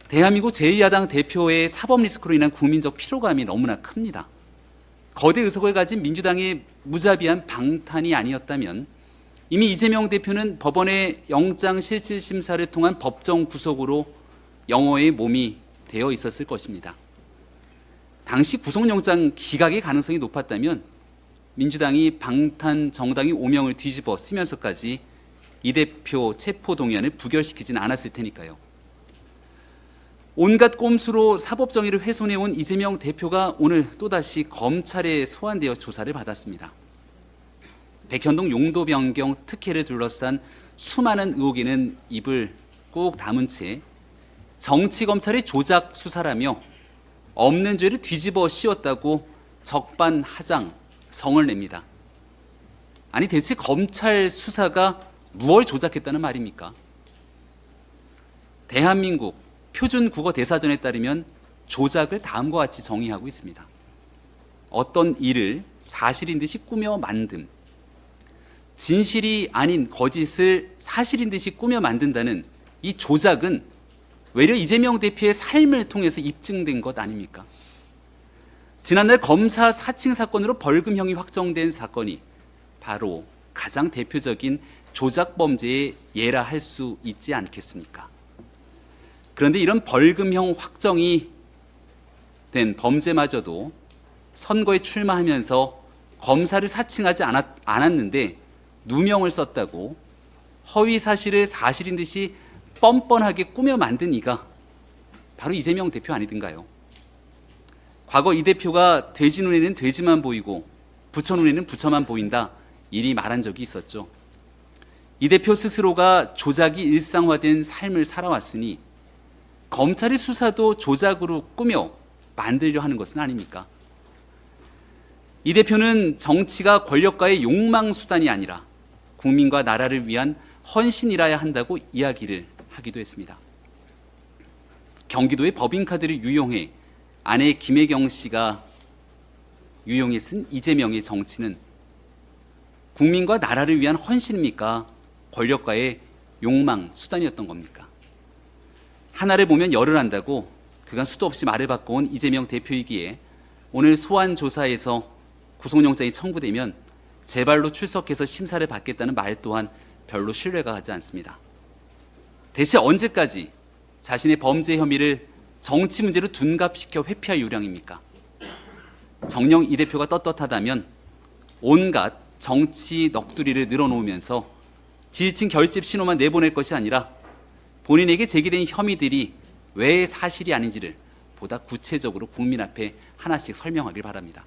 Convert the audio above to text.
대한민국 제1야당 대표의 사법 리스크로 인한 국민적 피로감이 너무나 큽니다. 거대 의석을 가진 민주당의 무자비한 방탄이 아니었다면 이미 이재명 대표는 법원의 영장실질심사를 통한 법정 구속으로 영어의 몸이 되어 있었을 것입니다. 당시 구속영장 기각의 가능성이 높았다면 민주당이 방탄 정당의 오명을 뒤집어 쓰면서까지 이 대표 체포동의안을 부결시키진 않았을 테니까요. 온갖 꼼수로 사법정의를 훼손해온 이재명 대표가 오늘 또다시 검찰에 소환되어 조사를 받았습니다. 백현동 용도 변경 특혜를 둘러싼 수많은 의혹에는 입을 꾹 다문 채 정치검찰의 조작 수사라며 없는 죄를 뒤집어 씌웠다고 적반하장 성을 냅니다. 아니 대체 검찰 수사가 무엇을 조작했다는 말입니까? 대한민국 표준국어대사전에 따르면 조작을 다음과 같이 정의하고 있습니다. 어떤 일을 사실인 듯이 꾸며 만듦, 진실이 아닌 거짓을 사실인 듯이 꾸며 만든다는 이 조작은 외려 이재명 대표의 삶을 통해서 입증된 것 아닙니까? 지난날 검사 사칭 사건으로 벌금형이 확정된 사건이 바로 가장 대표적인 조작 범죄의 예라 할 수 있지 않겠습니까? 그런데 이런 벌금형 확정이 된 범죄마저도 선거에 출마하면서 검사를 사칭하지 않았는데 누명을 썼다고 허위 사실을 사실인 듯이 뻔뻔하게 꾸며 만든 이가 바로 이재명 대표 아니던가요? 과거 이 대표가 돼지 눈에는 돼지만 보이고 부처 눈에는 부처만 보인다 이리 말한 적이 있었죠. 이 대표 스스로가 조작이 일상화된 삶을 살아왔으니 검찰의 수사도 조작으로 꾸며 만들려 하는 것은 아닙니까? 이 대표는 정치가 권력과의 욕망 수단이 아니라 국민과 나라를 위한 헌신이라야 한다고 이야기를 하기도 했습니다. 경기도의 법인카드를 유용해 아내 김혜경 씨가 유용해 쓴 이재명의 정치는 국민과 나라를 위한 헌신입니까? 권력과의 욕망 수단이었던 겁니까? 하나를 보면 열을 안다고 그간 수도 없이 말을 바꿔온 이재명 대표이기에 오늘 소환 조사에서 구속영장이 청구되면 제발로 출석해서 심사를 받겠다는 말 또한 별로 신뢰가 가지 않습니다. 대체 언제까지 자신의 범죄 혐의를 정치 문제로 둔갑시켜 회피할 요량입니까? 정녕 이 대표가 떳떳하다면 온갖 정치 넋두리를 늘어놓으면서 지지층 결집 신호만 내보낼 것이 아니라 본인에게 제기된 혐의들이 왜 사실이 아닌지를 보다 구체적으로 국민 앞에 하나씩 설명하길 바랍니다.